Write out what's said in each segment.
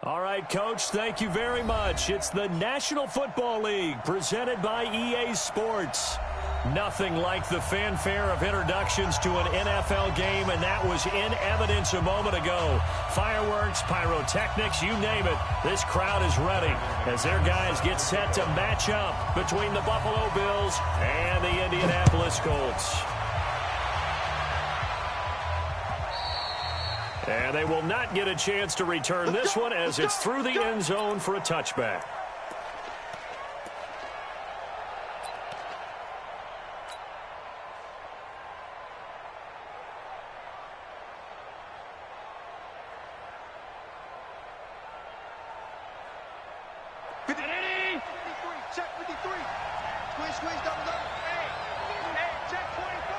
All right, Coach, thank you very much. It's the National Football League presented by EA Sports. Nothing like the fanfare of introductions to an NFL game, and that was in evidence a moment ago. Fireworks, pyrotechnics, you name it. This crowd is ready as their guys get set to match up between the Buffalo Bills and the Indianapolis Colts. And they will not get a chance to return this one as it's through the end zone for a touchback. Check 53. Squeeze, double. Hey, check 24.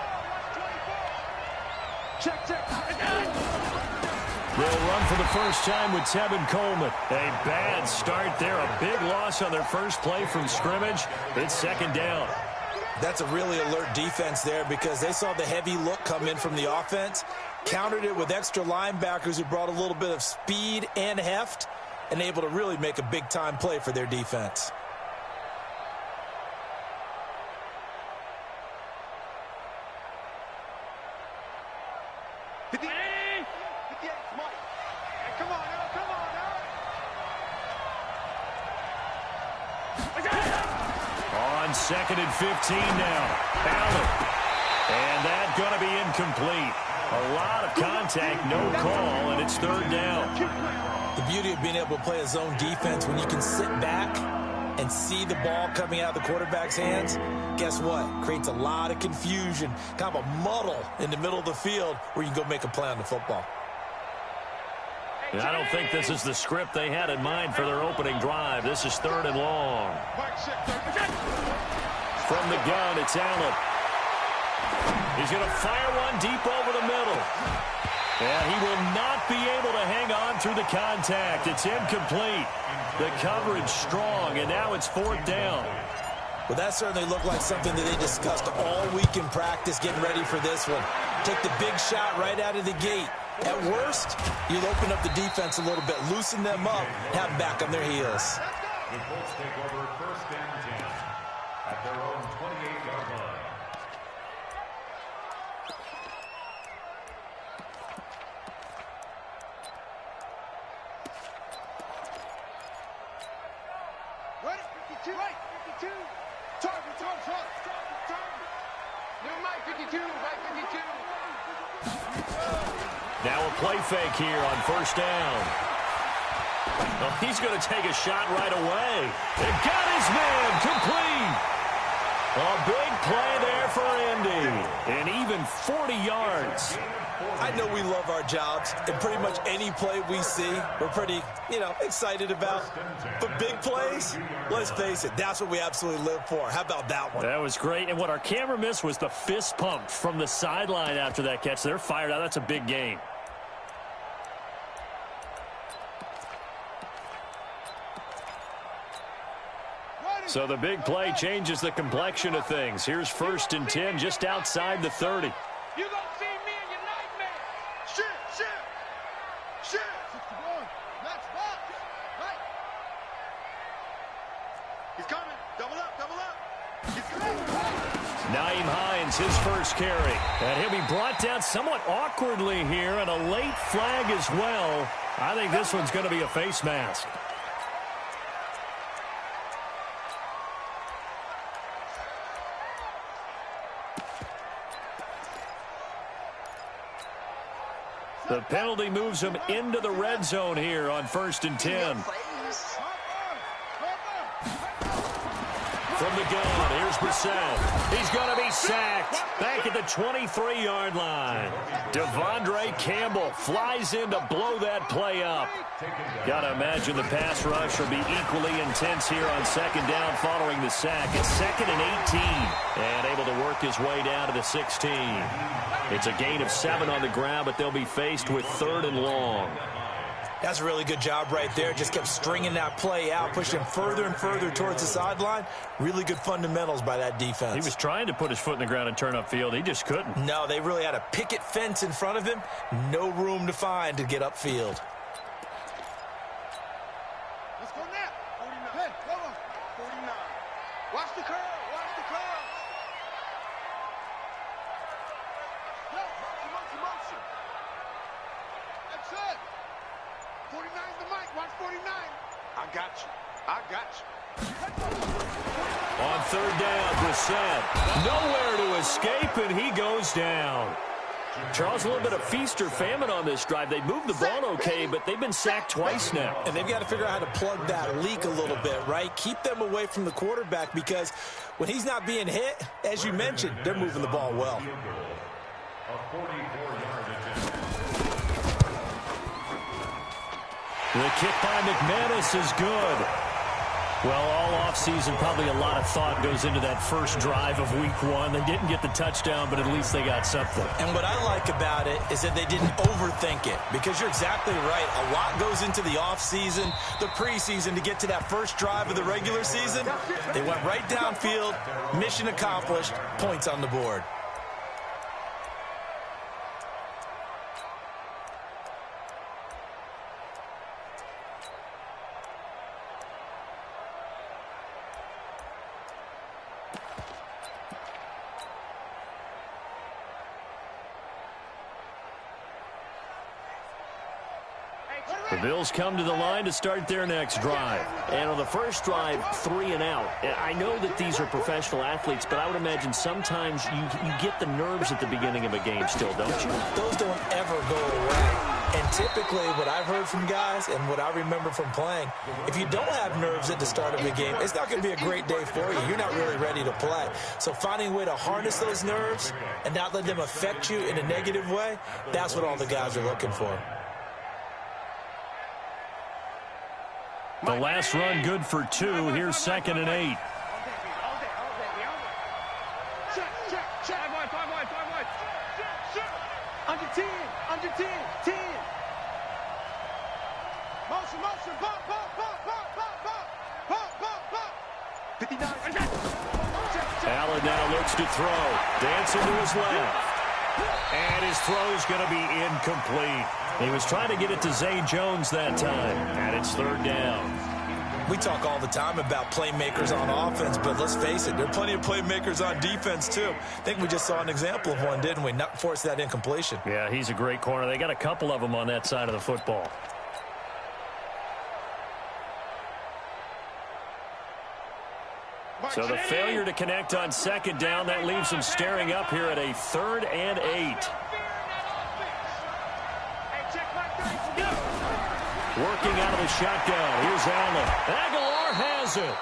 124. Check. They'll run for the first time with Tevin Coleman. A bad start there. A big loss on their first play from scrimmage. It's second down. That's a really alert defense there because they saw the heavy look come in from the offense, countered it with extra linebackers who brought a little bit of speed and heft, and able to really make a big-time play for their defense. On 2nd and 15 now. Allen. And that's going to be incomplete. A lot of contact, no call, and it's third down. The beauty of being able to play a zone defense when you can sit back and see the ball coming out of the quarterback's hands, guess what? Creates a lot of confusion, kind of a muddle in the middle of the field where you can go make a play on the football. And I don't think this is the script they had in mind for their opening drive. This is third and long. From the gun, it's Allen. He's going to fire one deep over the middle. And he will not be able to hang on through the contact. It's incomplete. The coverage strong, and now it's fourth down. Well, that certainly looked like something that they discussed all week in practice getting ready for this one. Take the big shot right out of the gate. At worst, you'll open up the defense a little bit, loosen them up, have them back on their heels. The Colts take over first and 10 at their own 28-yard line. Right, 52. Right, 52. Target. Never mind, 52. Right, 52. Now a play fake here on first down. Well, he's going to take a shot right away. They got his man complete. A big play there for Indy. And even 40 yards. I know we love our jobs, and pretty much any play we see, we're pretty, excited about. But big plays, let's face it, that's what we absolutely live for. How about that one? That was great. And what our camera missed was the fist pump from the sideline after that catch. They're fired out. That's a big game. So the big play changes the complexion of things. Here's first and 10 just outside the 30. You gonna see me in your nightmare. Shoot. 61. Match coming. Double up, double up. He's coming. Naeem Hines, his first carry. And he'll be brought down somewhat awkwardly here, and a late flag as well. I think this one's going to be a face mask. The penalty moves him into the red zone here on 1st and 10. From the gun, here's Brissett. He's going to be sacked back at the 23-yard line. Devondre Campbell flies in to blow that play up. Got to imagine the pass rush will be equally intense here on 2nd down following the sack. It's 2nd and 18, and able to work his way down to the 16. It's a gain of 7 on the ground, but they'll be faced with 3rd and long. That's a really good job right there. Just kept stringing that play out, pushing him further and further towards the sideline. Really good fundamentals by that defense. He was trying to put his foot in the ground and turn upfield. He just couldn't. No, they really had a picket fence in front of him. No room to find to get upfield. Let's go now. 49. Hey, come on. 49. Watch the curve. Watch the curve. Yo, motion. That's it. 49's the mic. Watch 49. I got you. I got you. On 3rd down, Brissett. Nowhere to escape, and he goes down. Charles, a little bit of feast or famine on this drive. They moved the ball okay, but they've been sacked twice now. And they've got to figure out how to plug that leak a little bit, right? Keep them away from the quarterback, because when he's not being hit, as you mentioned, they're moving the ball well. The kick by McManus is good. Well, all offseason, probably a lot of thought goes into that first drive of week 1. They didn't get the touchdown, but at least they got something. And what I like about it is that they didn't overthink it, because you're exactly right. A lot goes into the offseason, the preseason, to get to that first drive of the regular season. They went right downfield, mission accomplished, points on the board. The Bills come to the line to start their next drive. And on the first drive, 3 and out. I know that these are professional athletes, but I would imagine sometimes you get the nerves at the beginning of a game still, don't you? Those don't ever go away. And typically what I've heard from guys and what I remember from playing, if you don't have nerves at the start of a game, it's not going to be a great day for you. You're not really ready to play. So finding a way to harness those nerves and not let them affect you in a negative way, that's what all the guys are looking for. The last run good for 2. Here's 2nd and 8. Check. 5 wide. Under 10. 10. Motion. Pop. 59. Allen now looks to throw. Dancing to his left. And his throw's going to be incomplete. He was trying to get it to Zay Jones that time. And it's 3rd down. We talk all the time about playmakers on offense, but let's face it, there are plenty of playmakers on defense too. I think we just saw an example of one, didn't we? Not force that incompletion. Yeah, he's a great corner. They got a couple of them on that side of the football. So the failure to connect on 2nd down, that leaves them staring up here at a 3rd and 8. Working out of the shotgun. Here's Allen. Aguilar has it.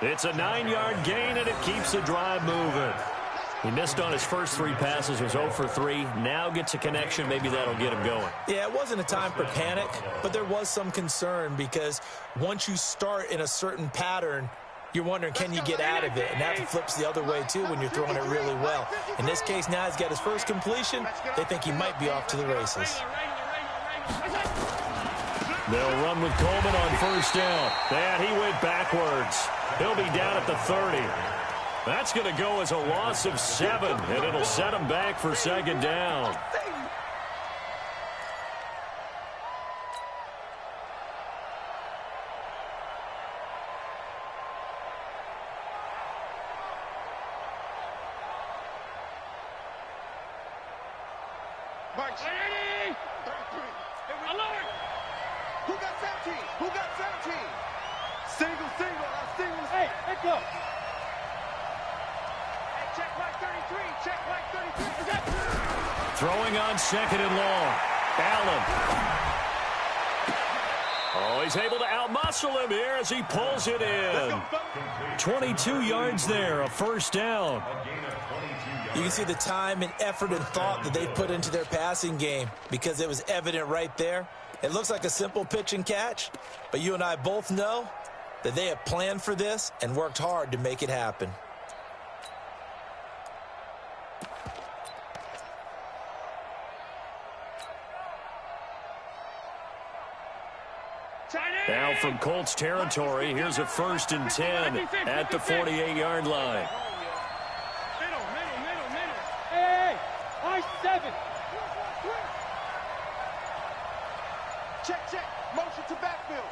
It's a 9-yard gain, and it keeps the drive moving. He missed on his first 3 passes, was 0 for 3. Now gets a connection. Maybe that'll get him going. Yeah, it wasn't a time for panic, but there was some concern, because once you start in a certain pattern, you're wondering, can you get out of it? And that flips the other way, too, when you're throwing it really well. In this case, now he's got his first completion. They think he might be off to the races. They'll run with Coleman on 1st down. And he went backwards. He'll be down at the 30. That's going to go as a loss of 7, and it'll set him back for 2nd down. March. 33. Alert. Who got 17? Who got 17? Single. Hey, let's go. Hey, check right 33. Check right 33. Throwing on second and long. Allen. Oh, he's able to outmuscle him here as he pulls it in. 22 yards there, a first down. You can see the time and effort and thought that they put into their passing game because it was evident right there. It looks like a simple pitch and catch, but you and I both know that they have planned for this and worked hard to make it happen. Now from Colts territory, here's a 1st and 10 at the 48-yard line. Middle. Hey, I-7. Check. Motion to the backfield.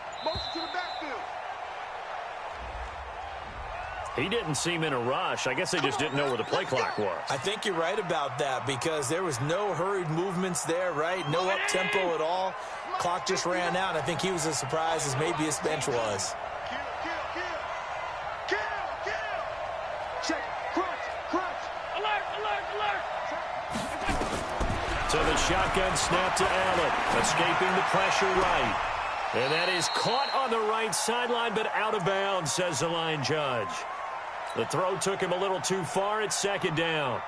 He didn't seem in a rush. I guess they just didn't know where the play clock was. I think you're right about that because there was no hurried movements there, right? No up-tempo at all. Clock just ran out. I think he was as surprised as maybe his bench was. Kill. Check. Crunch. Alert. So the shotgun snap to Allen, escaping the pressure right. And that is caught on the right sideline, but out of bounds, says the line judge. The throw took him a little too far. It's 2nd down.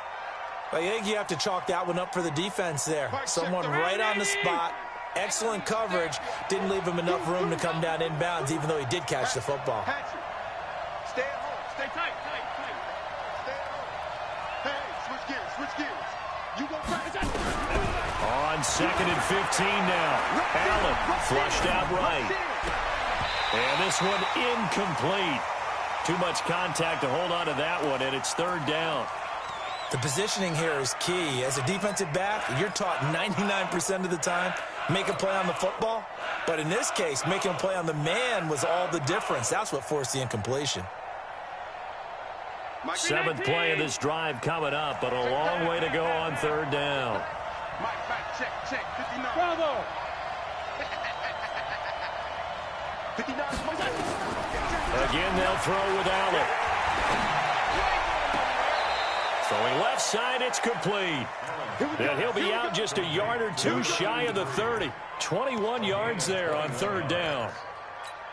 I think you have to chalk that one up for the defense there. Someone right on the spot. Excellent coverage. Didn't leave him enough room to come down inbounds, even though he did catch the football. Stay at home. Stay tight. Stay at home. Hey, switch gears. You go back. On 2nd and 15 now. Allen flushed out right. And this one incomplete. Too much contact to hold on to that one, and it's 3rd down. The positioning here is key. As a defensive back, you're taught 99% of the time, make a play on the football. But in this case, making a play on the man was all the difference. That's what forced the incompletion. 7th play of this drive coming up, but a long way to go on 3rd down. Mike, check. 59. Bravo. 59. Again, they'll throw with Allen. Throwing left side, it's complete. And he'll be out just a yard or two shy of the 30. 21 yards there on 3rd down.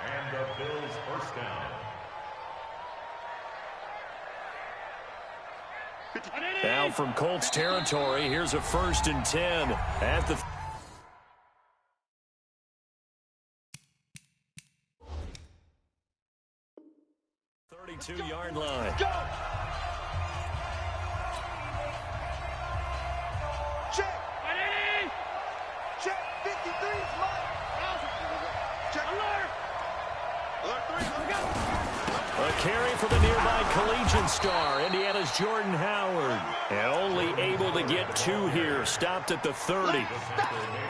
And the Bills' first down. Now from Colts territory, here's a 1st and 10 at the 32-yard line. Go! Check! Check! 53's Mike! Check! Alert 3! A carry for the nearby collegiate star, Indiana's Jordan Howard. And only able to get 2 here, stopped at the 30.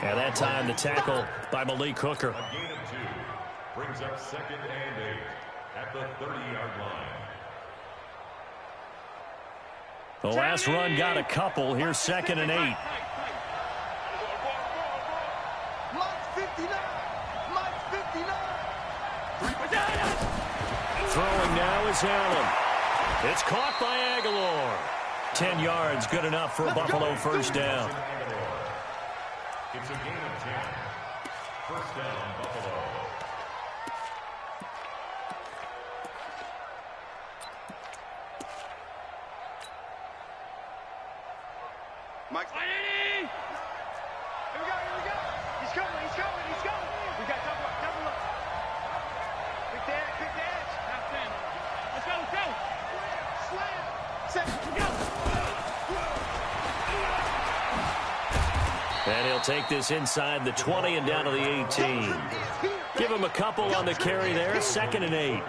And that time the tackle by Malik Hooker. A gain of 2 brings up 2nd and 8 at the 30-yard line. The last run got a couple. Here's 2nd and 8. Mike's 59! Mike's 59! Throwing now is Allen. It's caught by Aguilar. 10 yards, good enough for a Buffalo first down. It's a gain of 10. First down, Buffalo. Mike's... Here we go! He's coming! We got double up. Big dash. Let's go! Slam! Set! Go! And he'll take this inside the 20 and down to the 18. Give him a couple on the carry there. 2nd and 8.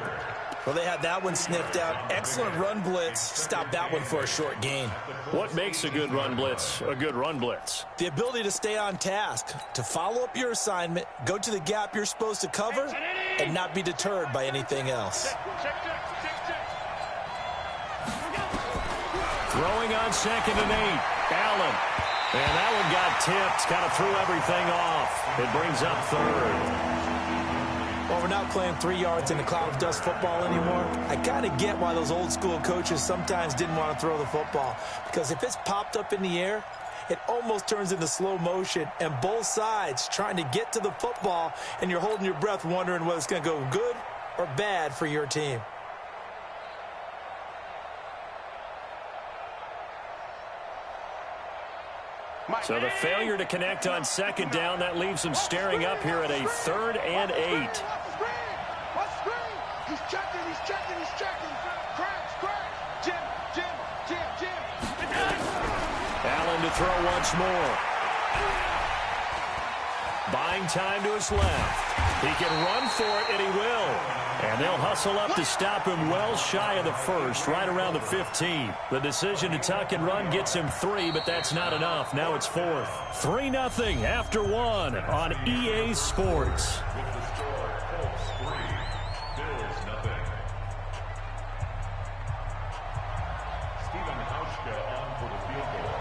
Well, they had that one sniffed out. Excellent run blitz. Stopped that one for a short gain. What makes a good run blitz a good run blitz? The ability to stay on task, to follow up your assignment, go to the gap you're supposed to cover, and not be deterred by anything else. Throwing on 2nd and 8. Allen. And that one got tipped, kind of threw everything off. It brings up third. Well, we're not playing 3 yards in a cloud of dust football anymore. I kind of get why those old school coaches sometimes didn't want to throw the football. Because if it's popped up in the air, it almost turns into slow motion. And both sides trying to get to the football, and you're holding your breath wondering whether it's going to go good or bad for your team. So the failure to connect on second down, that leaves them staring up here at a 3rd and 8. He's checking. Crash. Jim. Allen to throw once more. Buying time to his left. He can run for it, and he will. And they'll hustle up to stop him well shy of the first, right around the 15. The decision to tuck and run gets him 3, but that's not enough. Now it's 4th. 3-0 after 1 on EA Sports. With the score, Colts 3, Bills 0. Stephen Hauschka on for the field goal.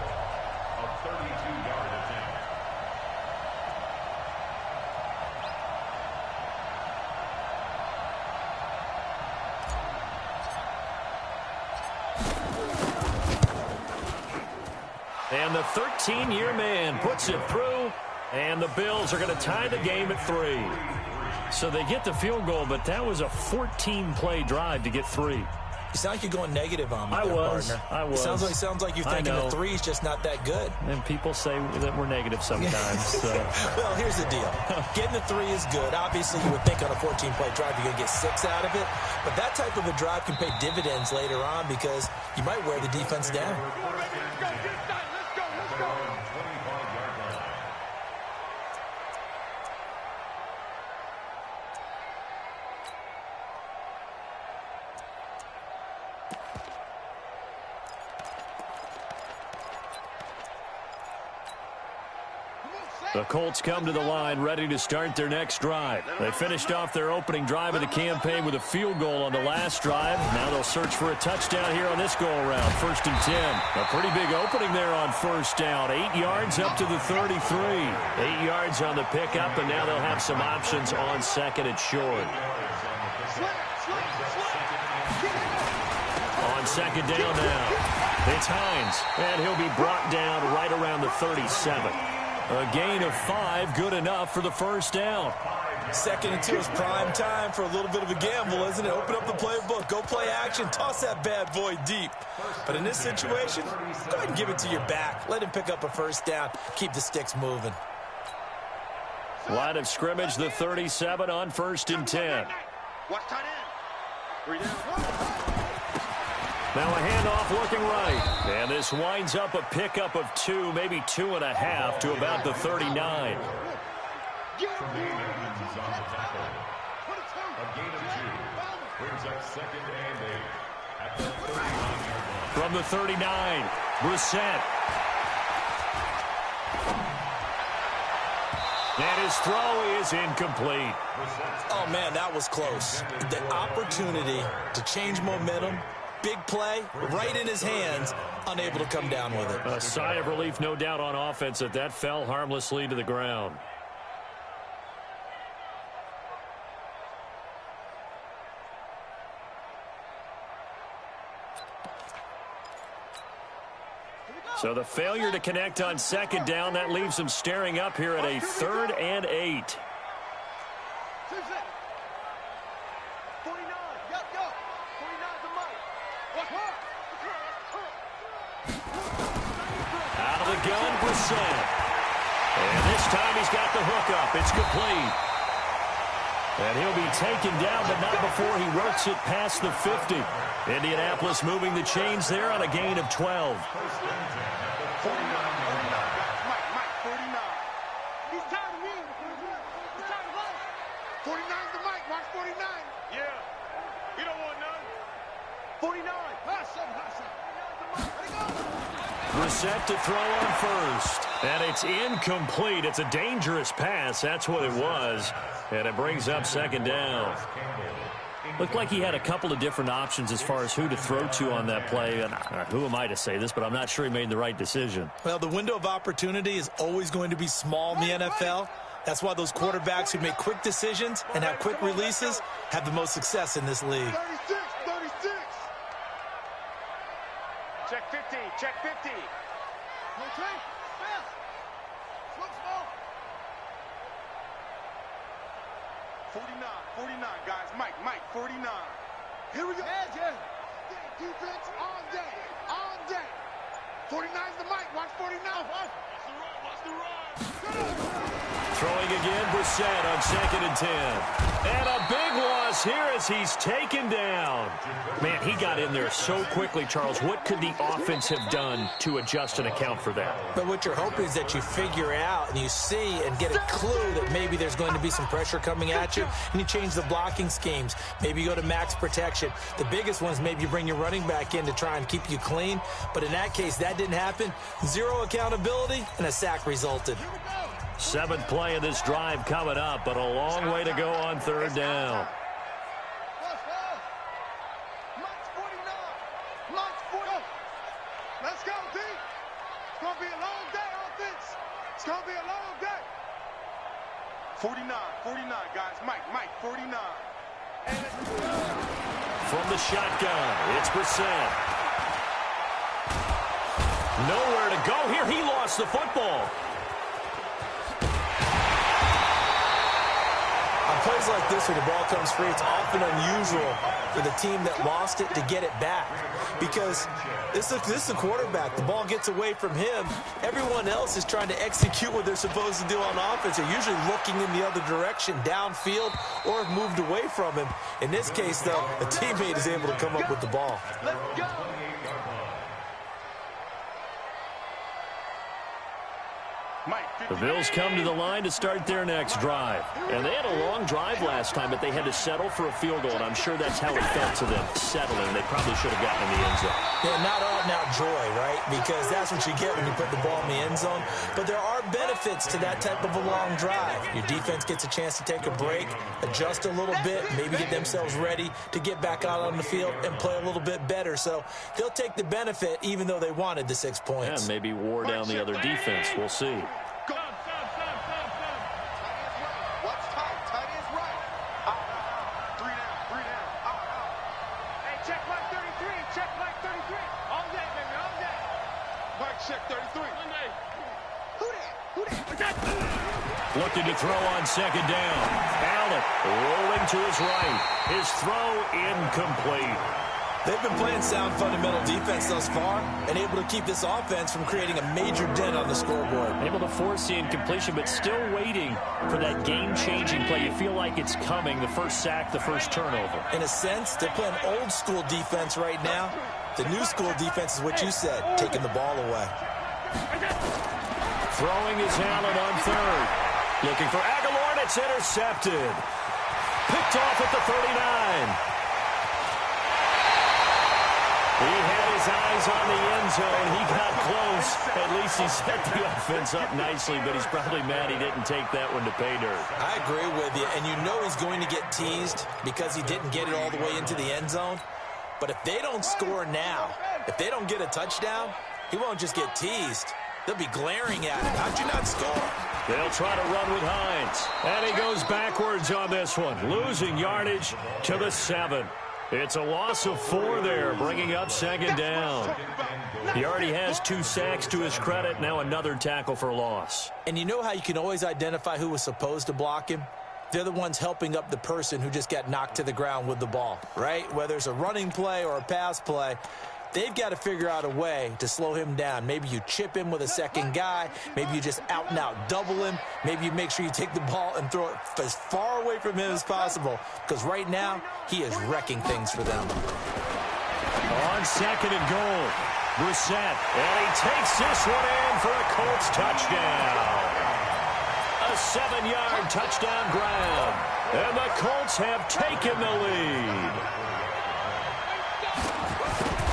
A 32-yard attempt. And the 13-year man puts it through, and the Bills are going to tie the game at 3. So they get the field goal, but that was a 14-play drive to get 3. You sound like you're going negative on me, partner. I was. Sounds like you're thinking the 3 is just not that good. And people say that we're negative sometimes. So. Well, here's the deal. Getting the 3 is good. Obviously, you would think on a 14-play drive you're going to get 6 out of it. But that type of a drive can pay dividends later on because you might wear the defense down. The Colts come to the line ready to start their next drive. They finished off their opening drive of the campaign with a field goal on the last drive. Now they'll search for a touchdown here on this go-around. 1st and 10. A pretty big opening there on 1st down. 8 yards up to the 33. 8 yards on the pickup, and now they'll have some options on 2nd and short. On 2nd down now. It's Hines, and he'll be brought down right around the 37. A gain of 5, good enough for the 1st down. 2nd and 2 is prime time for a little bit of a gamble, isn't it? Open up the playbook, go play action, toss that bad boy deep. But in this situation, go ahead and give it to your back. Let him pick up a 1st down, keep the sticks moving. Line of scrimmage, the 37 on 1st and 10. Watch tight end. 3 down. Now a handoff looking right. And this winds up a pickup of 2, maybe 2.5 to about the 39. Tremaine Edmonds on the tackle. A gain of 2. Brings up 2nd and 8 at the 39-yard line. From the 39, Brissett. And his throw is incomplete. Oh, man, that was close. The opportunity to change momentum, big play, right in his hands, unable to come down with it. A sigh of relief, no doubt, on offense that fell harmlessly to the ground. So the failure to connect on 2nd down, that leaves them staring up here at a 3rd and 8. Out of the gun, Brissett. And this time he's got the hookup. It's complete. And he'll be taken down, but not before he works it past the 50. Indianapolis moving the chains there on a gain of 12. Brissett to throw on 1st. And it's incomplete. It's a dangerous pass. That's what it was. And it brings up 2nd down. Looked like he had a couple of different options as far as who to throw to on that play. And who am I to say this, but I'm not sure he made the right decision. Well, the window of opportunity is always going to be small in the NFL. That's why those quarterbacks who make quick decisions and have quick releases have the most success in this league. 36. Check 50. Check 50. Okay. Fast. Slow. 49, guys. Mike, 49. Here we go. Defense all day. 49's the Mike. Watch 49. Watch the run. Throwing again, Brissett on 2nd and 10. And a big loss here as he's taken down. Man, he got in there so quickly, Charles. What could the offense have done to adjust and account for that? But what you're hoping is that you figure out and you see and get a clue that maybe there's going to be some pressure coming at you, and you change the blocking schemes. Maybe you go to max protection. The biggest one is maybe you bring your running back in to try and keep you clean. But in that case, that didn't happen. Zero accountability, and a sack resulted. 7th play of this drive coming up, but a long way to go on 3rd down. Let's go, D. It's going to be a long day on this. It's going to be a long day. 49, guys. Mike, 49. From the shotgun, it's Brissett. Nowhere to go here. He lost the football. On plays like this where the ball comes free, it's often unusual for the team that lost it to get it back. Because this is the quarterback. The ball gets away from him. Everyone else is trying to execute what they're supposed to do on offense. They're usually looking in the other direction, downfield, or have moved away from him. In this case, though, a teammate is able to come up with the ball. Let's go. The Bills come to the line to start their next drive. And they had a long drive last time, but they had to settle for a field goal, and I'm sure that's how it felt to them, settling. They probably should have gotten in the end zone. Yeah, not out-and-out joy, right? Because that's what you get when you put the ball in the end zone. But there are benefits to that type of a long drive. Your defense gets a chance to take a break, adjust a little bit, maybe get themselves ready to get back out on the field and play a little bit better. So they'll take the benefit even though they wanted the 6 points. Yeah, maybe wore down the other defense. We'll see. Check 33. Looking to throw on 2nd down. Allen rolling to his right. His throw incomplete. They've been playing sound fundamental defense thus far and able to keep this offense from creating a major dent on the scoreboard. Able to force the incompletion, but still waiting for that game-changing play. You feel like it's coming, the first sack, the first turnover. In a sense, they're playing old-school defense right now. The new school defense is what you said, taking the ball away. Throwing is Allen on 3rd. Looking for Aguilar, and it's intercepted. Picked off at the 39. He had his eyes on the end zone. He got close. At least he set the offense up nicely, but he's probably mad he didn't take that one to pay dirt. I agree with you, and you know he's going to get teased because he didn't get it all the way into the end zone. But if they don't score now, if they don't get a touchdown, he won't just get teased. They'll be glaring at him. How'd you not score? They'll try to run with Hines. And he goes backwards on this one, losing yardage to the 7. It's a loss of 4 there, bringing up 2nd down. He already has 2 sacks to his credit, now another tackle for loss. And you know how you can always identify who was supposed to block him? They're the ones helping up the person who just got knocked to the ground with the ball, right? Whether it's a running play or a pass play, they've got to figure out a way to slow him down. Maybe you chip him with a second guy. Maybe you just out-and-out double him. Maybe you make sure you take the ball and throw it as far away from him as possible, because right now he is wrecking things for them. On 2nd and goal, Brissett, and he takes this one in for a Colts touchdown. A 7-yard touchdown grab, and the Colts have taken the lead.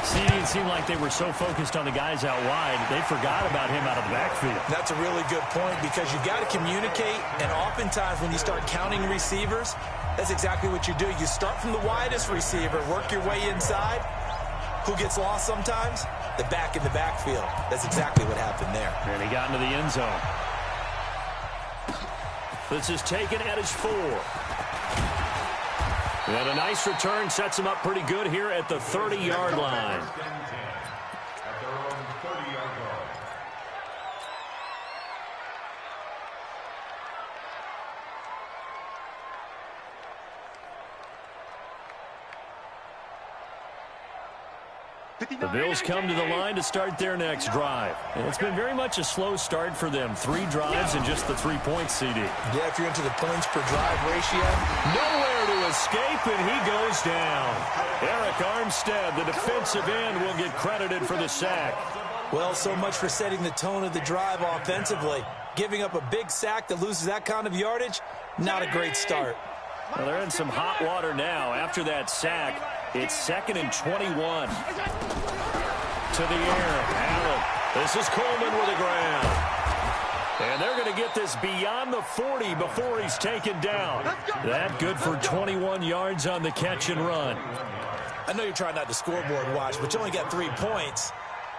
See, it seemed like they were so focused on the guys out wide, they forgot about him out of the backfield. That's a really good point, because you got to communicate, and oftentimes when you start counting receivers, That's exactly what you do. You start from the widest receiver, work your way inside. Who gets lost sometimes? The back in the backfield. That's exactly what happened there. And he got into the end zone. This is taken at his 4. And a nice return sets him up pretty good here at the 30-yard line. At their own 30-yard line. The Bills come to the line to start their next drive. And it's been very much a slow start for them. 3 drives and just the 3 points, CD. Yeah, if you're into the points per drive ratio. Nowhere to escape, and he goes down. Eric Armstead, the defensive end, will get credited for the sack. Well, so much for setting the tone of the drive offensively. Giving up a big sack that loses that kind of yardage, not a great start. Well, they're in some hot water now. After that sack, it's 2nd and 21. To the air, Allen. This is Coleman with a grab. And they're going to get this beyond the 40 before he's taken down. That good for 21 yards on the catch and run. I know you're trying not to scoreboard watch, but you only got 3 points.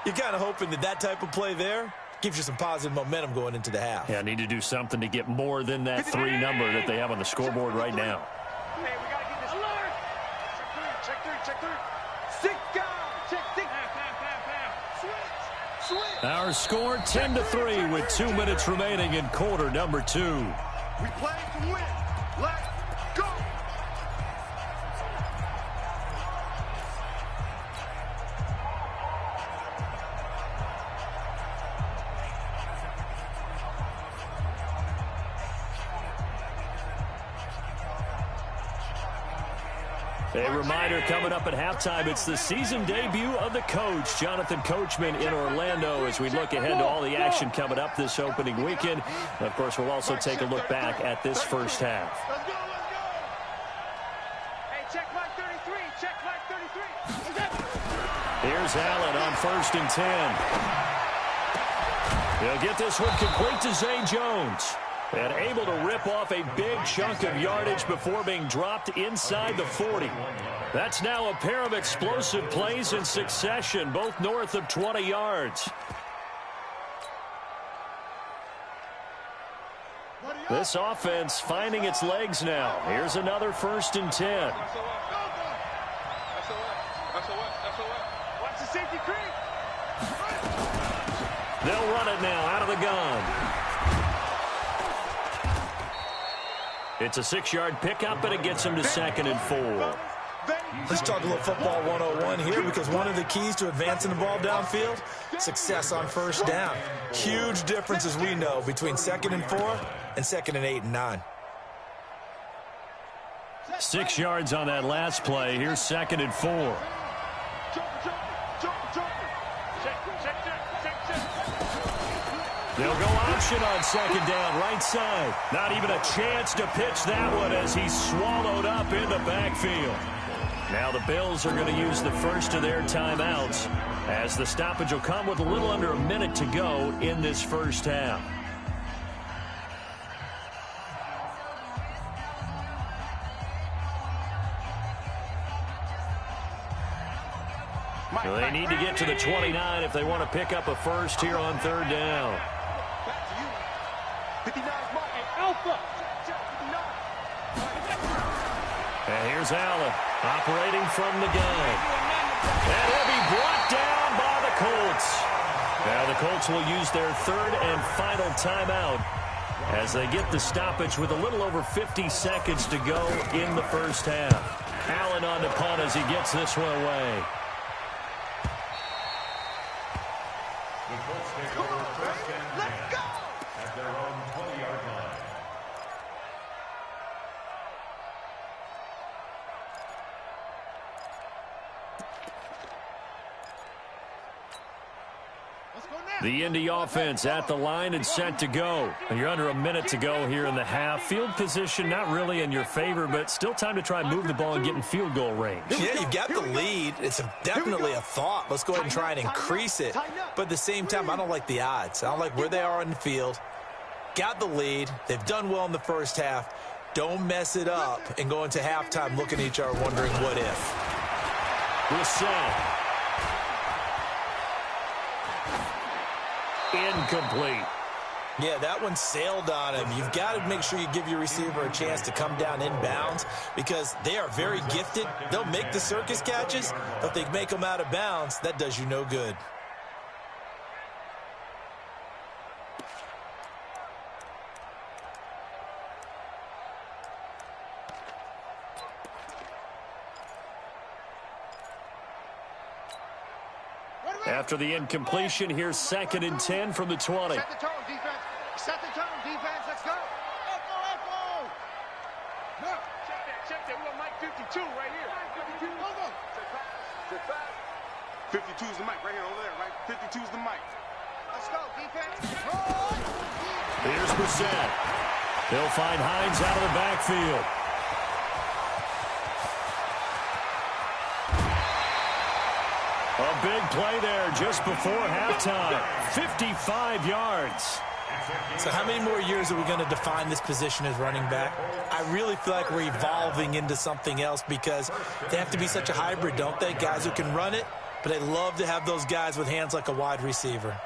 You're kind of hoping that that type of play there gives you some positive momentum going into the half. Yeah, need to do something to get more than that 3 number that they have on the scoreboard right now. Hey, we got to get this alert. Check 3. Stick down. Check 6. Switch. Our score 10-3 with 2 minutes remaining in quarter number 2. We play to win. Let's go. A reminder coming up at halftime, it's the season debut of the coach, Jonathan Coachman in Orlando, as we look ahead to all the action coming up this opening weekend. And of course, we'll also take a look back at this first half. Let's go. Hey, check mark 33. Check mark 33. Here's Allen on 1st and 10. He'll get this one complete to Zay Jones. And able to rip off a big chunk of yardage before being dropped inside the 40. That's now a pair of explosive plays in succession, both north of 20 yards. This offense finding its legs now. Here's another 1st and 10. Watch the safety creep. They'll run it now out of the gun. It's a 6-yard pickup, and it gets him to 2nd and 4. Let's talk a little football 101 here, because one of the keys to advancing the ball downfield, success on 1st down. Huge difference, as we know, between 2nd and 4 and 2nd and 8 and 9. 6 yards on that last play. Here's 2nd and 4. They'll go option on 2nd down, right side. Not even a chance to pitch that one as he's swallowed up in the backfield. Now the Bills are going to use the first of their timeouts, as the stoppage will come with a little under a minute to go in this first half. Well, they need to get to the 29 if they want to pick up a first here on 3rd down. And here's Allen operating from the gun. And he'll be brought down by the Colts. Now the Colts will use their 3rd and final timeout as they get the stoppage with a little over 50 seconds to go in the first half. Allen on the punt as he gets this one away. The Colts take over 1st and 10 at their own 20-yard line. The Indy offense at the line and set to go. And you're under a minute to go here in the half. Field position not really in your favor, but still time to try and move the ball and get in field goal range. Yeah, you've got the lead. It's definitely a thought. Let's go ahead and try and increase it. But at the same time, I don't like the odds. I don't like where they are on the field. Got the lead. They've done well in the first half. Don't mess it up and go into halftime looking at each other wondering what if. Brissett. Incomplete. Yeah, that one sailed on him. You've got to make sure you give your receiver a chance to come down inbounds because they are very gifted. They'll make the circus catches, but if they make them out of bounds, that does you no good. After the incompletion, here's 2nd and 10 from the 20. Set the tone, defense. Set the tone, defense. Let's go. Echo, echo. No. Check that. We got Mike 52 right here. 52. Go. 52 is the mic right here over there, right? 52 is the mic. Let's go, defense. Here's Brissett. They'll find Hines out of the backfield. A big play there just before halftime. 55 yards. So how many more years are we going to define this position as running back? I really feel like we're evolving into something else because they have to be such a hybrid, don't they? Guys who can run it, but they love to have those guys with hands like a wide receiver.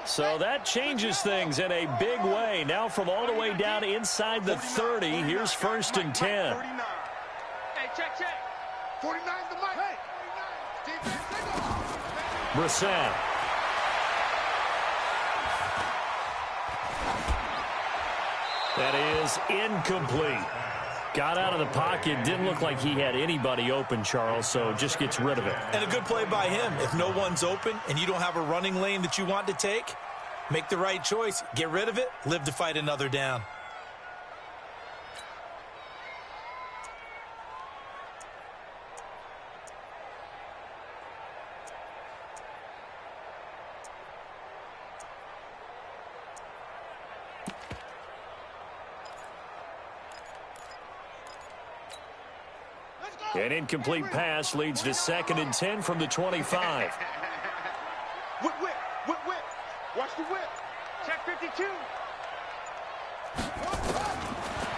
So that changes things in a big way. Now from all the way down inside the 30, here's 1st and 10. Hey, check. 49 the mic. Hey. Defense, take off. Brissett. That is incomplete. Got out of the pocket. Didn't look like he had anybody open, Charles, so just gets rid of it. And a good play by him. If no one's open and you don't have a running lane that you want to take, make the right choice. Get rid of it. Live to fight another down. An incomplete pass leads to 2nd and 10 from the 25. Whip. Watch the whip. Check 52.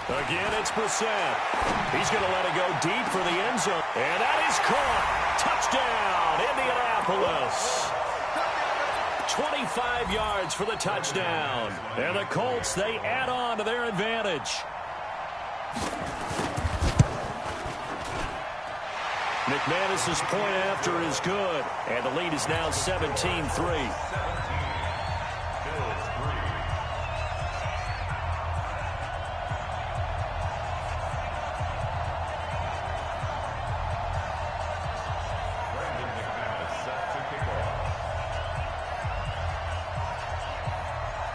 Again, it's Brissett. He's going to let it go deep for the end zone. And that is caught. Touchdown, Indianapolis. 25 yards for the touchdown. And the Colts, they add on to their advantage. McManus's point after is good, and the lead is now 17-3.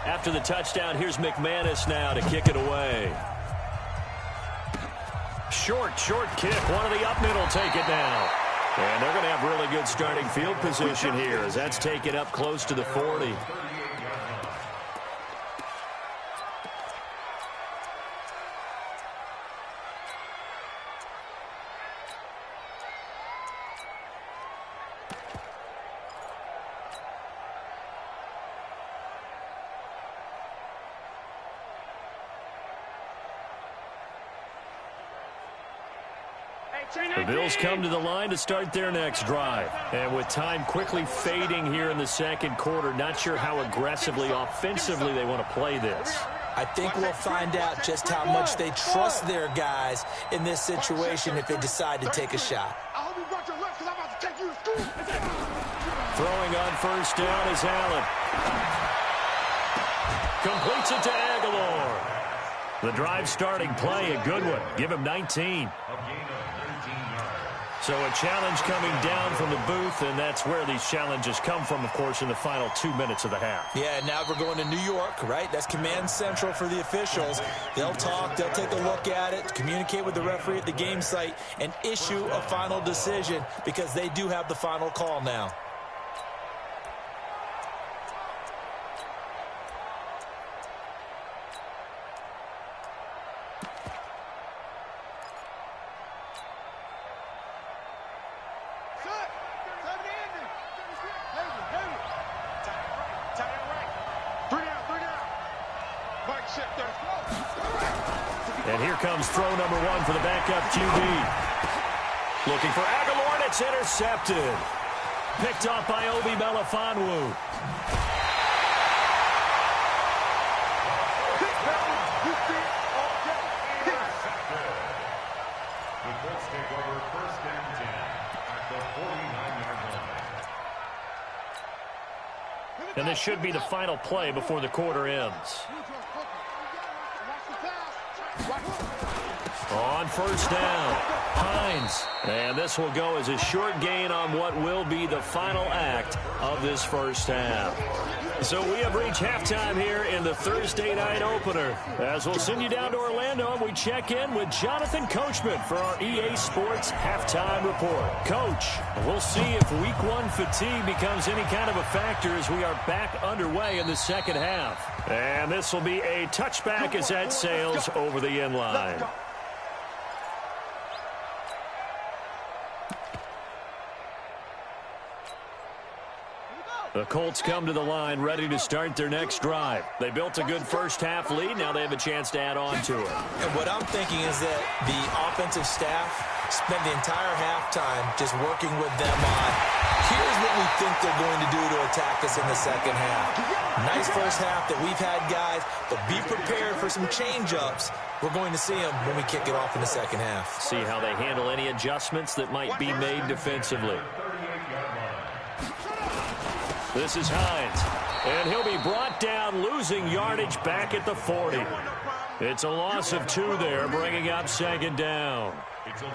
After the touchdown, here's McManus now to kick it away. Short kick. One of the up middle take it down. And they're going to have really good starting field position here as that's taken up close to the 40. The Bills come to the line to start their next drive. And with time quickly fading here in the second quarter, not sure how aggressively, offensively they want to play this. I think we'll find out just how much they trust their guys in this situation if they decide to take a shot. I hope you brought your left because I'm about to take you to school. Throwing on first down is Allen. Completes it to Aguilar. The drive starting play, a good one. Give him 19. So a challenge coming down from the booth, and that's where these challenges come from, of course, in the final 2 minutes of the half. Yeah, now we're going to New York, right? That's command central for the officials. They'll talk, they'll take a look at it, communicate with the referee at the game site, and issue a final decision because they do have the final call now. And here comes throw number one for the backup QB. Looking for Aguilar, and it's intercepted. Picked off by Obi Melifonwu. And this should be the final play before the quarter ends. On first down, Hines. And this will go as a short gain on what will be the final act of this first half. So we have reached halftime here in the Thursday night opener. As we'll send you down to Orlando, and we check in with Jonathan Coachman for our EA Sports Halftime Report. Coach, we'll see if Week 1 fatigue becomes any kind of a factor as we are back underway in the second half. And this will be a touchback as that sails over the end line. The Colts come to the line ready to start their next drive. They built a good first-half lead. Now they have a chance to add on to it. And what I'm thinking is that the offensive staff spent the entire halftime just working with them on, here's what we think they're going to do to attack us in the second half. Nice first half that we've had, guys, but be prepared for some change-ups. We're going to see them when we kick it off in the second half. See how they handle any adjustments that might be made defensively. This is Hines, and he'll be brought down, losing yardage back at the 40. It's a loss of 2 there, bringing up second down.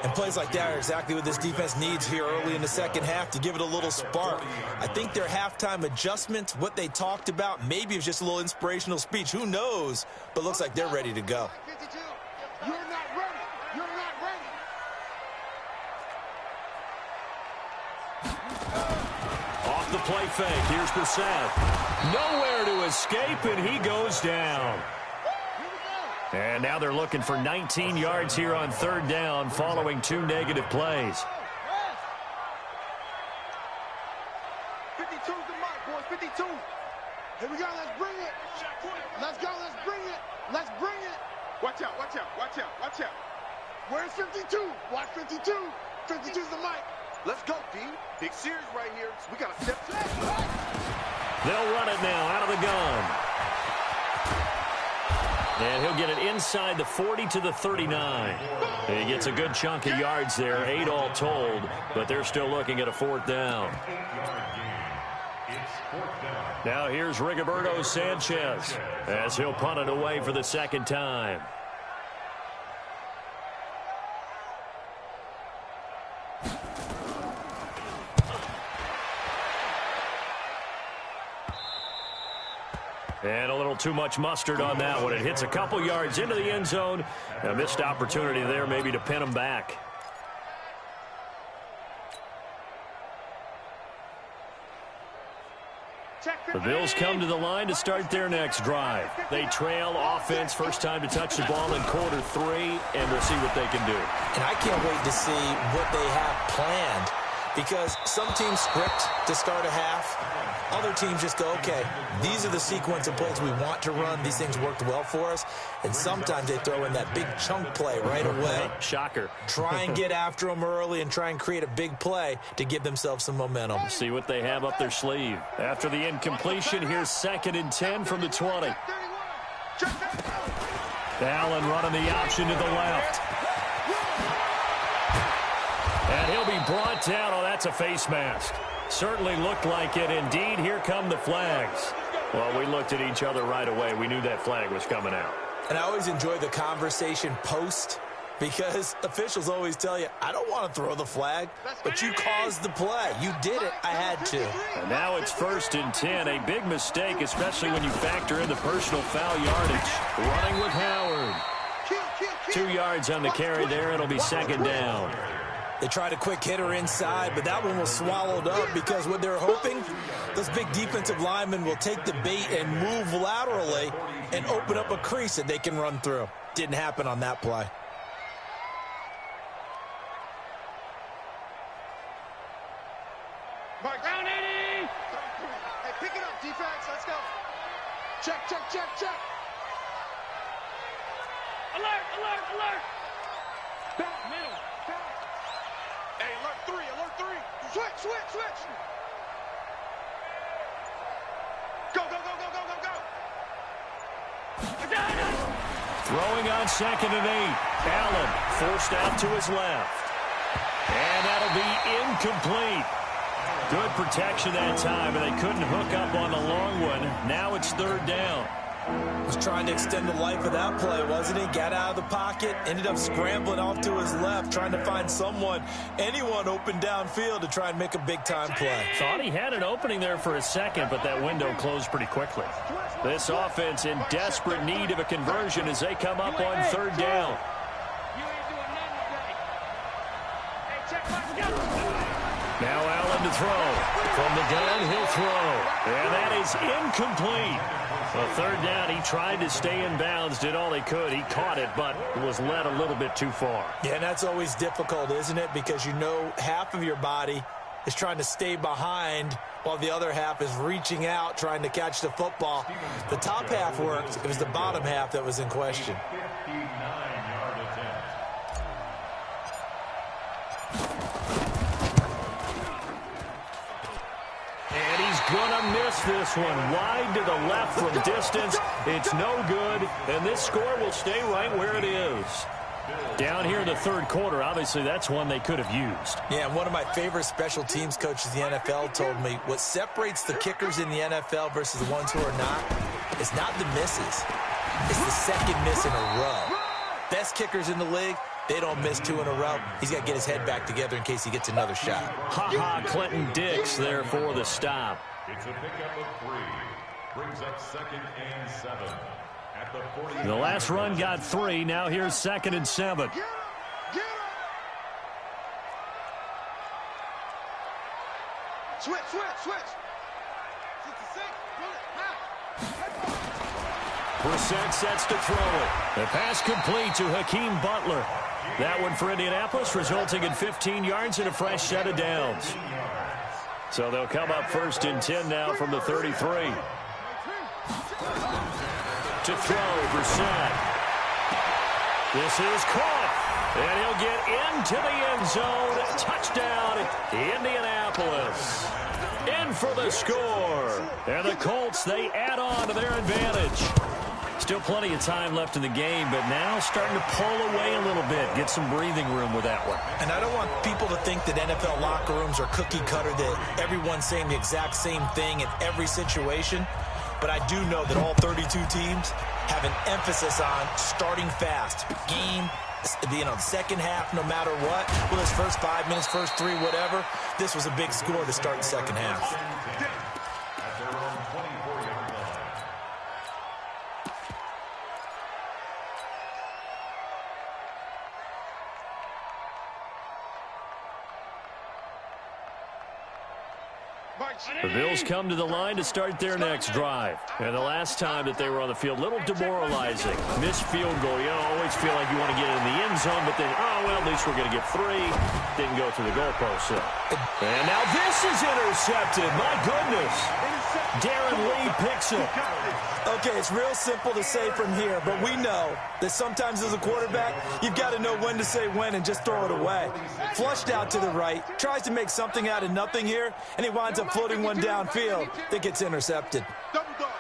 And plays like that are exactly what this defense needs here early in the second half to give it a little spark. I think their halftime adjustment, what they talked about, maybe it was just a little inspirational speech. Who knows? But looks like they're ready to go. You're not ready. You're not ready. Off the play fake, here's Brissett. Nowhere to escape, and he goes down. And now they're looking for 19 yards here on third down following 2 negative plays. 52's the mark, boys, 52. Here we go, let's bring it. Let's go, let's bring it. Let's bring it. Watch out, watch out, watch out, watch out. Where's 52? Watch 52. 52's the mic. Let's go, D. Big series right here. So we got to step back. They'll run it now out of the gun. And he'll get it inside the 40 to the 39. He gets a good chunk of yards there, 8 all told, but they're still looking at a 4th down. Now here's Rigoberto Sanchez as he'll punt it away for the second time. And a little too much mustard on that one. It hits a couple yards into the end zone. A missed opportunity there maybe to pin him back. The Bills come to the line to start their next drive. They trail offense, first time to touch the ball in quarter 3, and we'll see what they can do. And I can't wait to see what they have planned, because some teams script to start a half. Other teams just go, okay, these are the sequence of plays we want to run. These things worked well for us. And sometimes they throw in that big chunk play right away. Shocker. Try and get after them early and try and create a big play to give themselves some momentum. See what they have up their sleeve. After the incompletion, here's 2nd and 10 from the 20. Allen running the option to the left. And he'll be brought down. Oh, that's a face mask. Certainly looked like it. Indeed, here come the flags. Well, we looked at each other right away. We knew that flag was coming out. And I always enjoy the conversation post, because officials always tell you, I don't want to throw the flag, but you caused the play. You did it. I had to. And now it's 1st and 10. A big mistake, especially when you factor in the personal foul yardage. Running with Howard. 2 yards on the carry there. It'll be 2nd down. They tried a quick hitter inside, but that one was swallowed up, because what they're hoping, those big defensive linemen will take the bait and move laterally and open up a crease that they can run through. Didn't happen on that play. Ground 80! Hey, pick it up, defense. Let's go. Check, check, check, check. Alert, alert, alert. Back, middle, back. Hey, alert 3, alert 3. Switch, switch, switch. Go, go, go, go, go, go, go. Throwing on 2nd and 8. Allen forced out to his left. And that'll be incomplete. Good protection that time, and they couldn't hook up on the long one. Now it's 3rd down. Was trying to extend the life of that play, wasn't he? Got out of the pocket, ended up scrambling off to his left, trying to find anyone open downfield to try and make a big-time play. Thought he had an opening there for a second, but that window closed pretty quickly. This offense in desperate need of a conversion as they come up on 3rd down. You ain't doing nothing today. Hey, check my schedule. Now Allen to throw. From the gun, he'll throw. And that is incomplete. Well, 3rd down, he tried to stay in bounds, did all he could. He caught it, but was led a little bit too far. Yeah, and that's always difficult, isn't it? Because you know half of your body is trying to stay behind while the other half is reaching out, trying to catch the football. The top half worked. It was the bottom half that was in question. 59-yard attempt. And he's going to miss this one. Wide to the left from distance. It's no good, and this score will stay right where it is. Down here in the 3rd quarter, obviously that's one they could have used. Yeah, and one of my favorite special teams coaches in the NFL told me what separates the kickers in the NFL versus the ones who are not is not the misses. It's the second miss in a row. Best kickers in the league, they don't miss 2 in a row. He's got to get his head back together in case he gets another shot. Ha-ha, Clinton Dix there for the stop. It's a pickup of 3. Brings up 2nd and 7. At the 40. The last run got 3. Now here's 2nd and 7. Get him! Get him! Switch, switch, switch. 66, pull it, now. Brissett sets to throw it. The pass complete to Hakeem Butler. That one for Indianapolis, resulting in 15 yards and a fresh set of downs. So they'll come up 1st and 10 now from the 33. To throw, Brissett. This is caught. And he'll get into the end zone. Touchdown, Indianapolis. In for the score. And the Colts, they add on to their advantage. Still plenty of time left in the game, but now starting to pull away a little bit. Get some breathing room with that one. And I don't want people to think that NFL locker rooms are cookie cutter, that everyone's saying the exact same thing in every situation. But I do know that all 32 teams have an emphasis on starting fast. Game, the second half, no matter what. Well, his first 5 minutes, first 3, whatever. This was a big score to start the second half. At their own 24-yard line. The Bills come to the line to start their next drive. And the last time that they were on the field, a little demoralizing. Missed field goal. You always feel like you want to get in the end zone, but then, oh, well, at least we're going to get 3. Didn't go through the goalpost. And now this is intercepted. My goodness. Darren Lee picks it. Okay, it's real simple to say from here, but we know that sometimes as a quarterback, you've got to know when to say when and just throw it away. Flushed out to the right, tries to make something out of nothing here, and he winds up floating one downfield that gets intercepted. Double dog,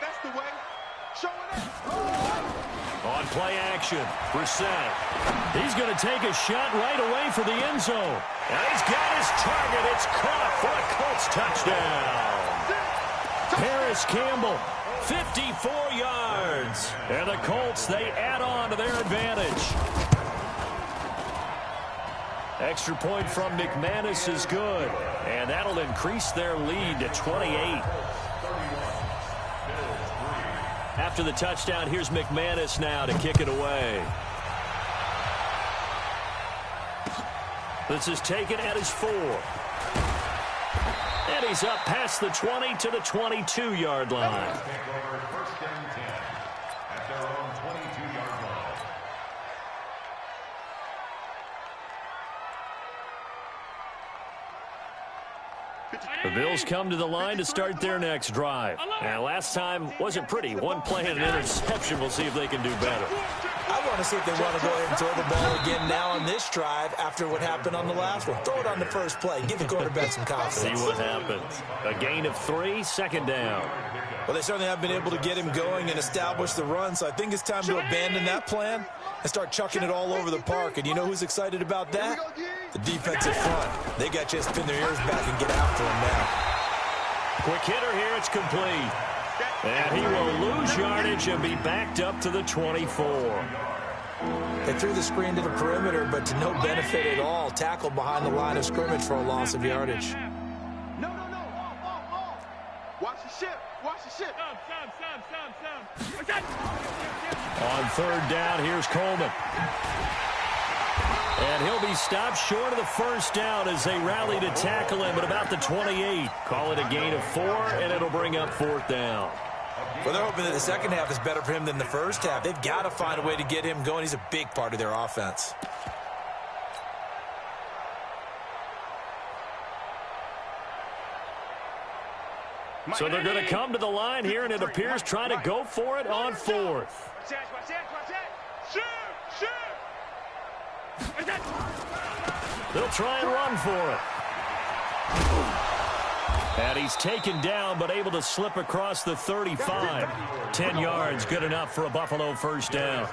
that's the way. Show it up. On play action, Brissett. He's going to take a shot right away for the end zone. And he's got his target. It's caught for a Colts touchdown. Paris Campbell, 54 yards. And the Colts, they add on to their advantage. Extra point from McManus is good. And that'll increase their lead to 28. After the touchdown, here's McManus now to kick it away. This is taken at his 4. And he's up past the 20 to the 22-yard line. First and 10 at their own 22-yard line. The Bills come to the line to start their next drive. Now, last time wasn't pretty. One play and an interception. We'll see if they can do better. I want to see if they want to go ahead and throw the ball again now on this drive after what happened on the last one. Throw it on the first play. Give the quarterback some confidence. See what happens. A gain of 3, second down. Well, they certainly have been able to get him going and establish the run, so I think it's time to abandon that plan and start chucking it all over the park. And you know who's excited about that? The defensive front. They got you to spin their ears back and get after him now. Quick hitter here. It's complete. And he will lose yardage and be backed up to the 24. They threw the screen to the perimeter, but to no benefit at all. Tackled behind the line of scrimmage for a loss of yardage. No. Off. Watch the ship. On third down, here's Coleman. And he'll be stopped short of the first down as they rally to tackle him at about the 28. Call it a gain of 4, and it'll bring up fourth down. Well, they're hoping that the second half is better for him than the first half. They've got to find a way to get him going. He's a big part of their offense. So they're going to come to the line here, and it appears trying to go for it on fourth. They'll try and run for it. And he's taken down, but able to slip across the 35. 10 yards, good enough for a Buffalo first down.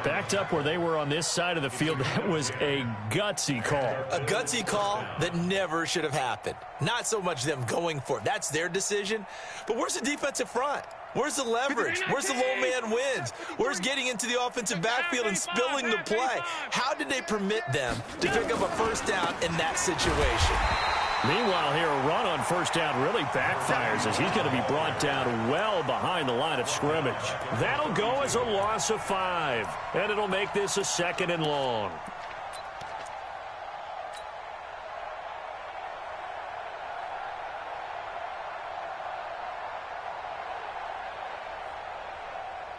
Backed up where they were on this side of the field, that was a gutsy call. A gutsy call that never should have happened. Not so much them going for it. That's their decision. But where's the defensive front? Where's the leverage? Where's the low man wins? Where's getting into the offensive backfield and spilling the play? How did they permit them to pick up a first down in that situation? Meanwhile, here, a run on first down really backfires as he's going to be brought down well behind the line of scrimmage. That'll go as a loss of 5, and it'll make this a 2nd and long.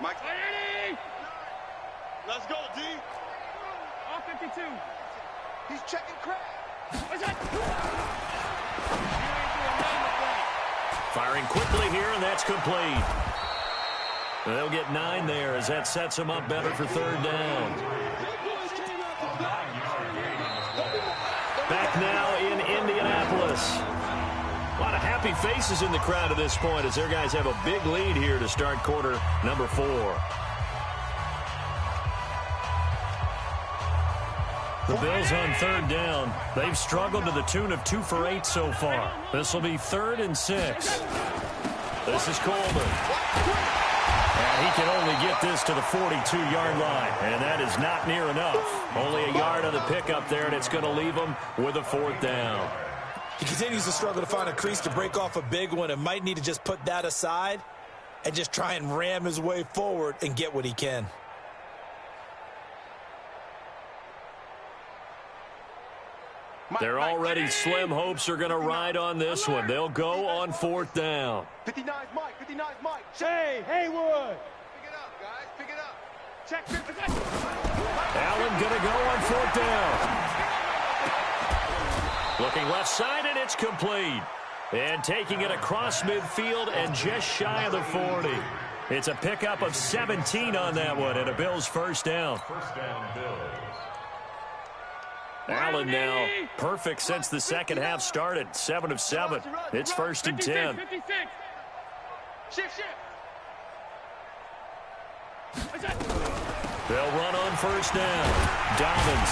Mike. Let's go, D. All 52. He's checking crack. Firing quickly here, and that's complete. They'll get 9 there as that sets them up better for third down. Back now in Indianapolis. A lot of happy faces in the crowd at this point as their guys have a big lead here to start quarter number 4. The Bills on third down. They've struggled to the tune of 2 for 8 so far. This will be 3rd and 6. This is Coleman. And he can only get this to the 42-yard line. And that is not near enough. Only a yard on the pickup there, and it's going to leave him with a 4th down. He continues to struggle to find a crease to break off a big one and might need to just put that aside and just try and ram his way forward and get what he can. Their already slim hopes are going to ride on this one. They'll go on 4th down. 59's Mike. 59's Mike. Hey, Haywood. Pick it up, guys. Pick it up. Check. Allen going to go on 4th down. Looking left side, and it's complete. And taking it across midfield and just shy of the 40. It's a pickup of 17 on that one, and a Bills first down. First down, Bills. Allen now perfect since the second half started. 7 of 7. It's 1st and 10. 56. Shift. They'll run on first down. Dobbins.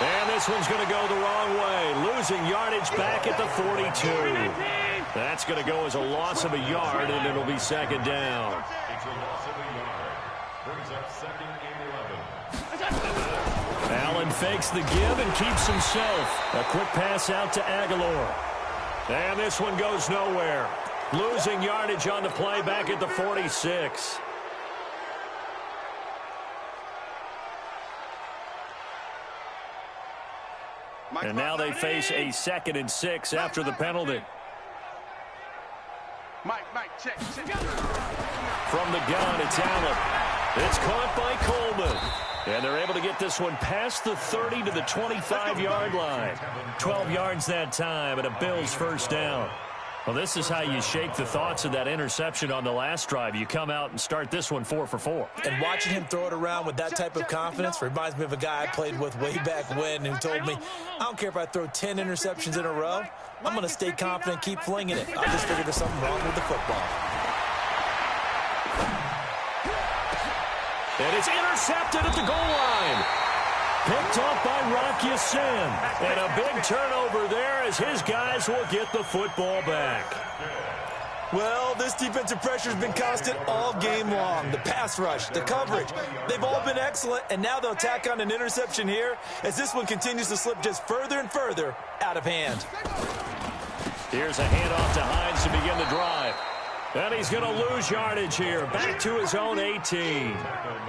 And this one's going to go the wrong way. Losing yardage back at the 42. That's going to go as a loss of a yard, and it'll be 2nd down. It's a loss of a yard. Brings up 2nd and 11. Allen fakes the give and keeps himself. A quick pass out to Aguilar. And this one goes nowhere. Losing yardage on the play back at the 46. And now they face a 2nd and 6 after the penalty. Mike, check. From the gun, it's Allen. It's caught by Coleman. And they're able to get this one past the 30 to the 25-yard line. 12 yards that time, and a Bills first down. Well, this is how you shake the thoughts of that interception on the last drive. You come out and start this one 4 for 4. And watching him throw it around with that type of confidence reminds me of a guy I played with way back when who told me, I don't care if I throw 10 interceptions in a row, I'm going to stay confident and keep flinging it. I just figured there's something wrong with the football. And it's intercepted at the goal line. Picked off by Rocky Sin. And a big turnover there as his guys will get the football back. Well, this defensive pressure has been constant all game long. The pass rush, the coverage, they've all been excellent, and now they'll tack on an interception here as this one continues to slip just further and further out of hand. Here's a handoff to Hines to begin the drive. And he's going to lose yardage here. Back to his own 18.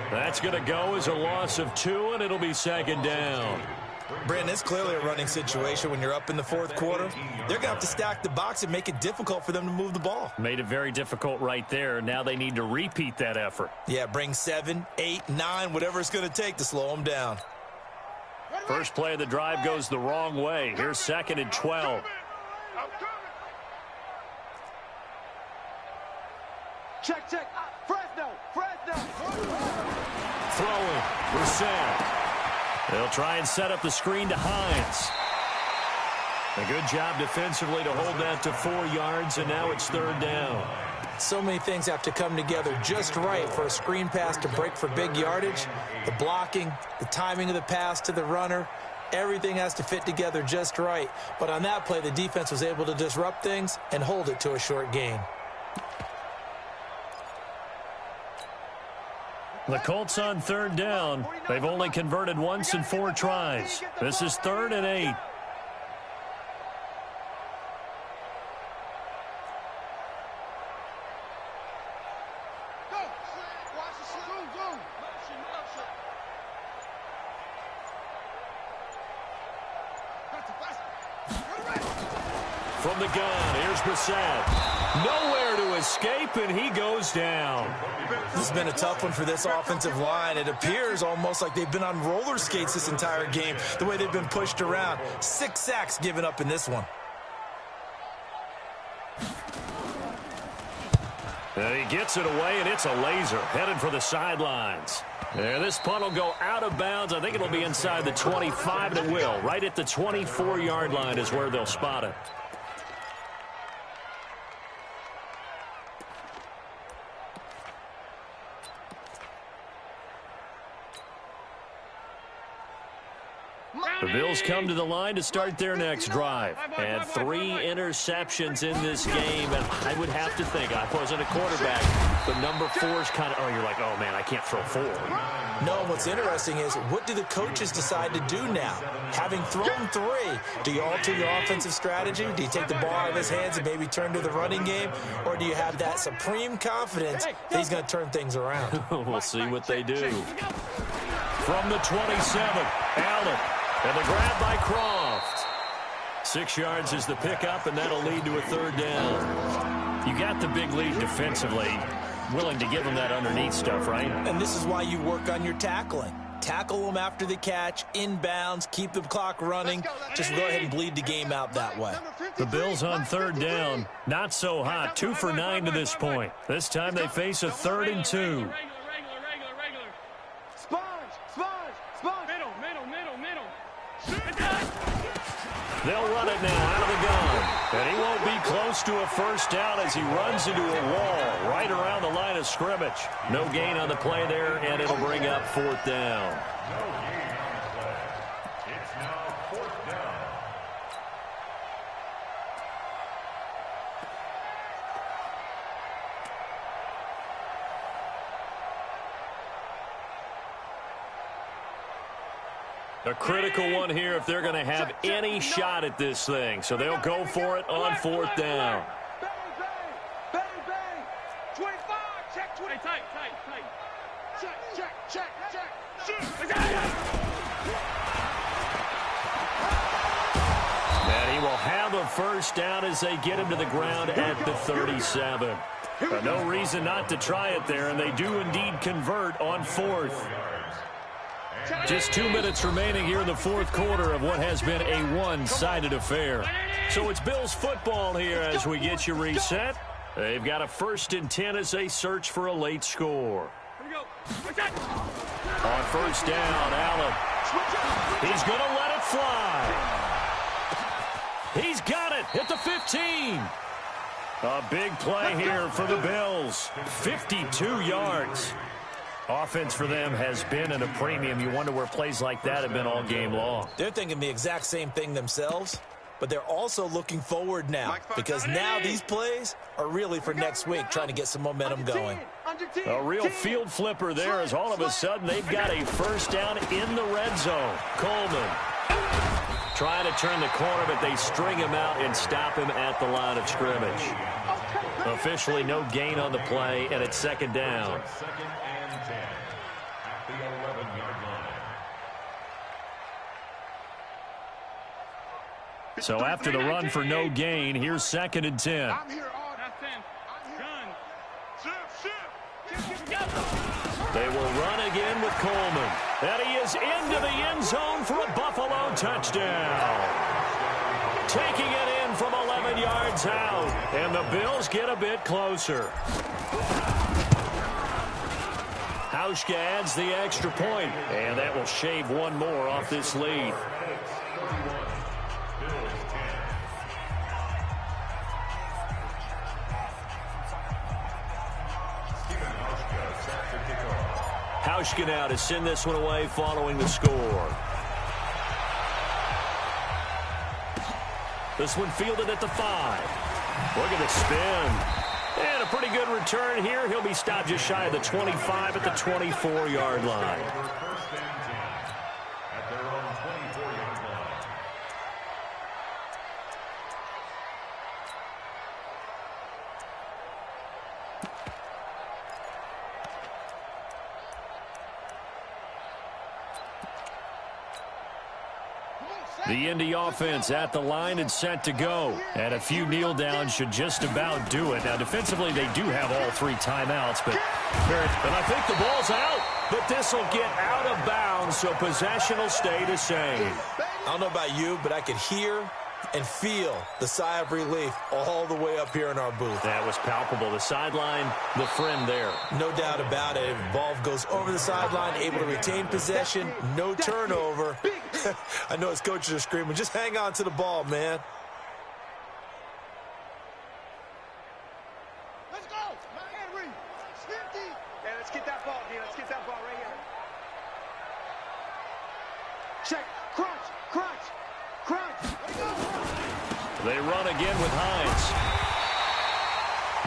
That's going to go as a loss of 2, and it'll be second down. Brandon, it's clearly a running situation when you're up in the fourth quarter. They're going to have to stack the box and make it difficult for them to move the ball. Made it very difficult right there. Now they need to repeat that effort. Yeah, bring 7, 8, 9, whatever it's going to take to slow them down. First play of the drive goes the wrong way. Here's 2nd and 12. Check. Fresno. Throwing. Brissett. They'll try and set up the screen to Hines. A good job defensively to hold that to 4 yards, and now it's 3rd down. So many things have to come together just right for a screen pass to break for big yardage. The blocking, the timing of the pass to the runner, everything has to fit together just right. But on that play, the defense was able to disrupt things and hold it to a short gain. The Colts on 3rd down. They've only converted once in 4 tries. This is 3rd and 8. From the gun, here's Brissett. Nowhere to escape, and he goes down. This has been a tough one for this offensive line. It appears almost like they've been on roller skates this entire game, the way they've been pushed around. 6 sacks given up in this one. And he gets it away, and it's a laser headed for the sidelines. And this punt will go out of bounds. I think it'll be inside the 25, and it will. Right at the 24-yard line is where they'll spot it. The Bills come to the line to start their next drive. And 3 interceptions in this game. And I would have to think, I wasn't a quarterback, but number 4 is kind of, you're like, oh, man, I can't throw 4. No, what's interesting is, what do the coaches decide to do now? Having thrown 3, do you alter your offensive strategy? Do you take the ball out of his hands and maybe turn to the running game? Or do you have that supreme confidence that he's going to turn things around? We'll see what they do. From the 27, Allen. And the grab by Croft. 6 yards is the pickup, and that'll lead to a 3rd down. You got the big lead defensively. Willing to give them that underneath stuff, right? And this is why you work on your tackling. Tackle them after the catch, inbounds, keep the clock running. Just go ahead and bleed the game out that way. The Bills on 3rd down. Not so hot. 2 for 9 to this point. This time they face a 3rd and 2. They'll run it now out of the gun. And he won't be close to a first down as he runs into a wall right around the line of scrimmage. No gain on the play there, and it'll bring up 4th down. No gain on the play. It's now 4th down. A critical one here if they're going to have any shot at this thing. So they'll go for it on 4th down. Bang. 25. Check 20. Tight. Check. And he will have a first down as they get him to the ground at the 37. But no reason not to try it there, and they do indeed convert on 4th. Just 2 minutes remaining here in the fourth quarter of what has been a one-sided affair. So it's Bills football here as we get you reset. They've got a 1st and 10 as they search for a late score. On first down, Allen. He's going to let it fly. He's got it at the 15. A big play here for the Bills. 52 yards. Offense for them has been at a premium. You wonder where plays like that have been all game long. They're thinking the exact same thing themselves, but they're also looking forward now because now these plays are really for next week, trying to get some momentum going. A real field flipper there as all of a sudden they've got a first down in the red zone. Coleman trying to turn the corner, but they string him out and stop him at the line of scrimmage. Officially no gain on the play, and it's 2nd down. 2nd and 10 at the 11-yard line. So after the run for no gain, here's 2nd and 10. I'm here all They will run again with Coleman. And he is into the end zone for a Buffalo touchdown. Taking it in from 11 yards out. And the Bills get a bit closer. Hauschka adds the extra point. And that will shave one more off this lead. Hauschka now to send this one away following the score. This one fielded at the 5. Look at the spin. And a pretty good return here. He'll be stopped just shy of the 25 at the 24-yard line. First and 10 at their own 24-yard line. The Indy offense at the line and set to go. And a few kneel downs should just about do it. Now, defensively, they do have all 3 timeouts. But I think the ball's out. But this will get out of bounds, so possession will stay the same. I don't know about you, but I could hear and feel the sigh of relief all the way up here in our booth. That was palpable. The sideline, the friend there. No doubt about it. Ball goes over the sideline, able to retain possession, no turnover. I know his coaches are screaming, just hang on to the ball, man. Let's go. Henry. 50. Hey, let's get that ball, D. Let's get that ball right here. Check. Crunch. Crunch. Crunch. They run again with Hines.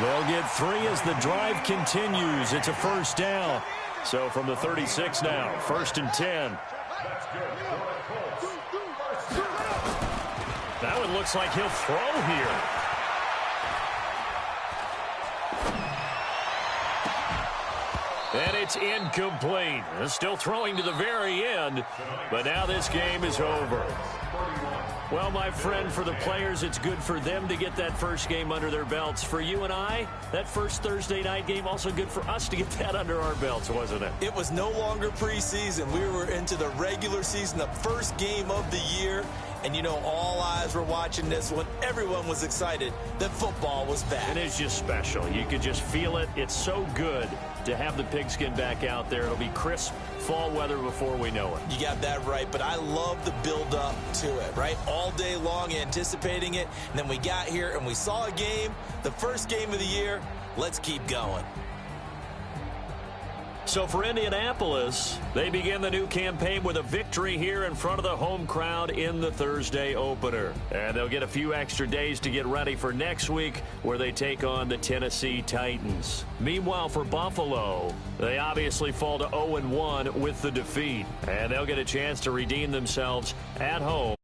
They'll get 3 as the drive continues. It's a first down. So from the 36 now, 1st and 10. That one looks like he'll throw here. And it's incomplete. Still throwing to the very end, but now this game is over. Well, my friend, for the players, it's good for them to get that first game under their belts. For you and I, that first Thursday night game, also good for us to get that under our belts, wasn't it? It was no longer preseason. We were into the regular season, the first game of the year. And, you know, all eyes were watching this one. Everyone was excited that football was back. And it's just special. You could just feel it. It's so good to have the pigskin back out there. It'll be crisp fall weather before we know it. You got that right, but I love the build-up to it, right? All day long anticipating it, and then we got here and we saw a game, the first game of the year. Let's keep going. So for Indianapolis, they begin the new campaign with a victory here in front of the home crowd in the Thursday opener. And they'll get a few extra days to get ready for next week where they take on the Tennessee Titans. Meanwhile, for Buffalo, they obviously fall to 0-1 with the defeat. And they'll get a chance to redeem themselves at home.